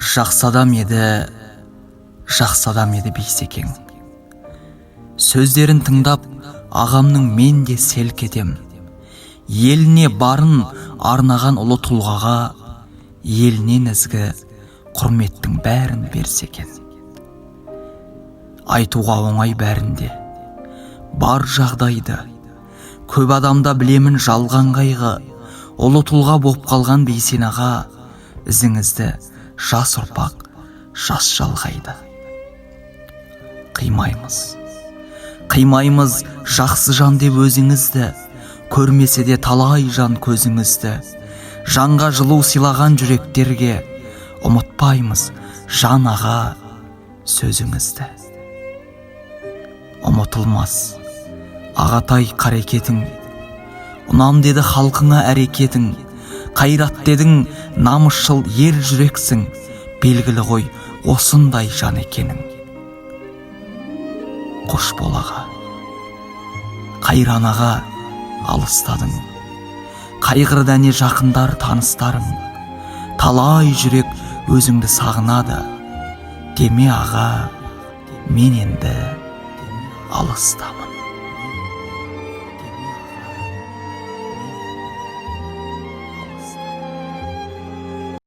Жақсы адам еді Бейсекең. Сөздерін тыңдап, ағамның мен де селк етем. Еліне барын арнаған ұлы тұлғаға, елінен ізгі құрметтің бәрін берсекен. Айтуға оңай бәрінде, бар жағдайды, көп адамда білемін жалған қайғы, ұлы тұлға боп қалған Бейсен аға, ізіңізді жас ұрпақ, жас жалғайды. Қимаймыз жақсы жан деп өзіңізді, көрмесе де талай жан көзіңізді. Жанға жылу сыйлаған жүректерге, ұмытпаймыз жан аға сөзіңізді. Ұмытылмас ағатай қарекетің, ұнам деді халқыңа әрекетің. Қайрат дедің намысшыл ер жүрексің, белгілі ғой осындай жан екенің. Қош бол аға, қайран аға алыстадың, қайғырды әне жақындар таныстарың. Талай жүрек өзіңді сағынады, деме аға, мен енді алыстамын.